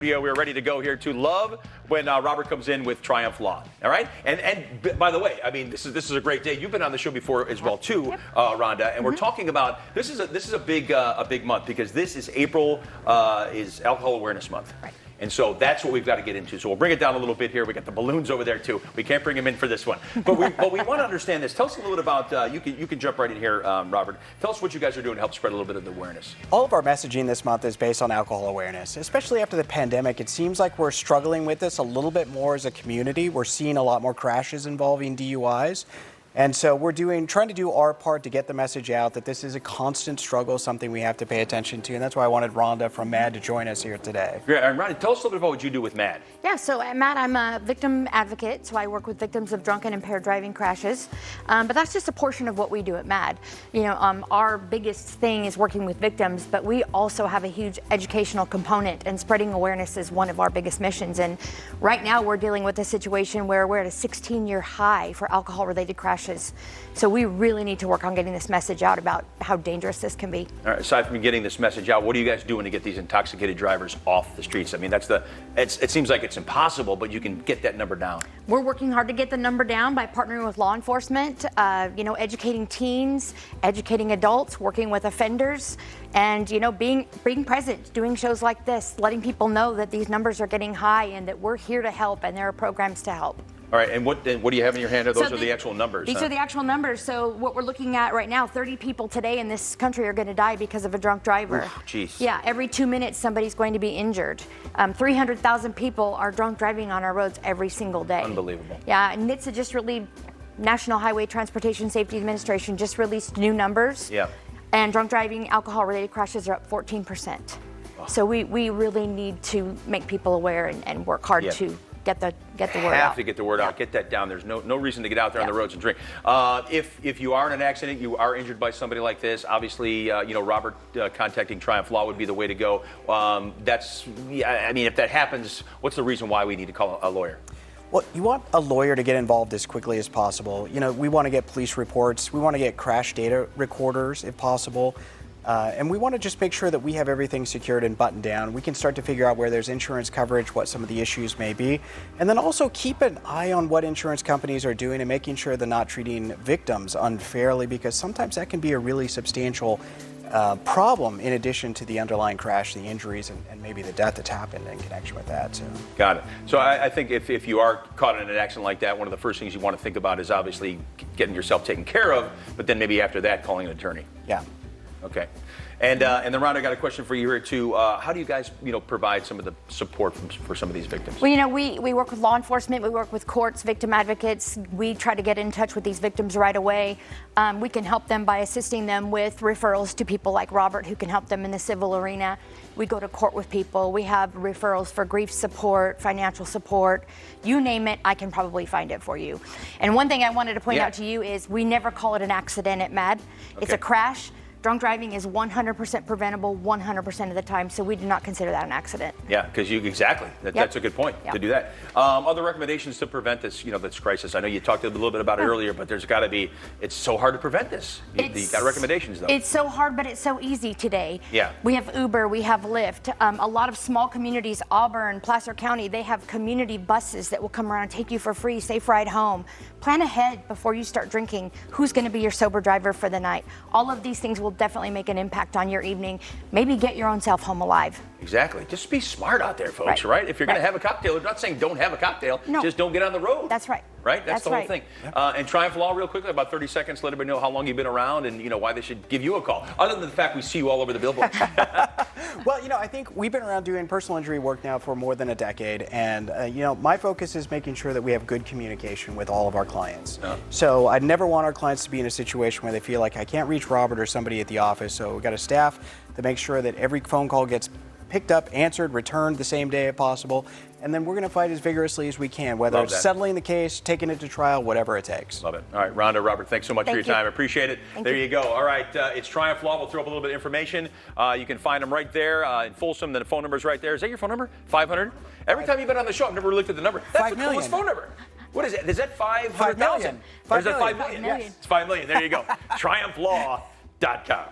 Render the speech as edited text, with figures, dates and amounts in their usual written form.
We're ready to go here to love when Robert comes in with Triumph Law. All right, and by the way, I mean this is a great day. You've been on the show before as well too, Rhonda, and we're talking about this is a big month because this is April is Alcohol Awareness Month. Right. And so that's what we've got to get into. So we'll bring it down a little bit here. We got the balloons over there too. We can't bring them in for this one, but we want to understand this. Tell us a little bit about you can jump right in here, Robert. Tell us what you guys are doing to help spread a little bit of the awareness. All of our messaging this month is based on alcohol awareness, especially after the pandemic. It seems like we're struggling with this a little bit more as a community. We're seeing a lot more crashes involving DUIs. And so we're trying to do our part to get the message out that this is a constant struggle, something we have to pay attention to. And that's why I wanted Rhonda from MADD to join us here today. Great. And Rhonda, tell us a little bit about what you do with MADD. Yeah, so at MADD, I'm a victim advocate, so I work with victims of drunken and impaired driving crashes. But that's just a portion of what we do at MADD. You know, our biggest thing is working with victims, but we also have a huge educational component, and spreading awareness is one of our biggest missions. And right now, we're dealing with a situation where we're at a 16-year high for alcohol-related crashes. So we really need to work on getting this message out about how dangerous this can be. All right, aside from getting this message out, what are you guys doing to get these intoxicated drivers off the streets? I mean, it seems like it's impossible, but you can get that number down. We're working hard to get the number down by partnering with law enforcement, educating teens, educating adults, working with offenders, and being present, doing shows like this, letting people know that these numbers are getting high and that we're here to help and there are programs to help. All right, and what do you have in your hand? Those are the actual numbers. These are the actual numbers. So what we're looking at right now, 30 people today in this country are going to die because of a drunk driver. Jeez. Yeah, every 2 minutes somebody's going to be injured. 300,000 people are drunk driving on our roads every single day. Unbelievable. Yeah, and NHTSA just released, National Highway Transportation Safety Administration just released new numbers. Yeah. And drunk driving, alcohol-related crashes are up 14%. Wow. So we really need to make people aware and work hard to get the word out. Have to get the word out. Get that down. There's no reason to get out there on the roads and drink. If you are in an accident, you are injured by somebody like this, obviously, Robert contacting Triumph Law would be the way to go. If that happens, what's the reason why we need to call a lawyer? Well, you want a lawyer to get involved as quickly as possible. We want to get police reports. We want to get crash data recorders if possible. And we want to just make sure that we have everything secured and buttoned down. We can start to figure out where there's insurance coverage, what some of the issues may be. And then also keep an eye on what insurance companies are doing and making sure they're not treating victims unfairly, because sometimes that can be a really substantial problem in addition to the underlying crash, the injuries, and maybe the death that's happened in connection with that. So. Got it. So I think if you are caught in an accident like that, one of the first things you want to think about is obviously getting yourself taken care of, but then maybe after that, calling an attorney. Yeah. Okay. And then Rhonda, I got a question for you here too. How do you guys, provide some of the support for some of these victims? Well, we work with law enforcement, we work with courts, victim advocates. We try to get in touch with these victims right away. We can help them by assisting them with referrals to people like Robert, who can help them in the civil arena. We go to court with people. We have referrals for grief support, financial support. You name it, I can probably find it for you. And one thing I wanted to point out to you is we never call it an accident at MADD. It's a crash. Drunk driving is 100% preventable 100% of the time, so we do not consider that an accident. Yeah, because that's a good point to do that. Other recommendations to prevent this, this crisis. I know you talked a little bit about it earlier, but there's got to be. It's so hard to prevent this. You got recommendations though. It's so hard, but it's so easy today. Yeah. We have Uber, we have Lyft. A lot of small communities, Auburn, Placer County, they have community buses that will come around and take you for free, safe ride home. Plan ahead before you start drinking. Who's going to be your sober driver for the night? All of these things will definitely make an impact on your evening. Maybe get your own self home alive. Exactly. Just be smart out there, folks, right? If you're going to have a cocktail, I'm not saying don't have a cocktail, just don't get on the road. That's right. Right? That's the whole thing. And Triumph Law, real quickly, about 30 seconds, let everybody know how long you've been around and why they should give you a call, other than the fact we see you all over the billboards. Well, I think we've been around doing personal injury work now for more than a decade, and my focus is making sure that we have good communication with all of our clients. So I'd never want our clients to be in a situation where they feel like I can't reach Robert or somebody at the office, so we've got a staff that makes sure that every phone call gets picked up, answered, returned the same day if possible, and then we're going to fight as vigorously as we can, whether it's settling the case, taking it to trial, whatever it takes. Love it. All right, Rhonda, Robert, thanks so much for your time. I appreciate it. There you go. All right, it's Triumph Law. We'll throw up a little bit of information. You can find them right there in Folsom. The phone number's right there. Is that your phone number? 500? Every time you've been on the show, I've never looked at the number. That's the coolest phone number. What is it? Is that 500,000? Or is that 5 million? Yes. It's 5 million. There you go. TriumphLaw.com.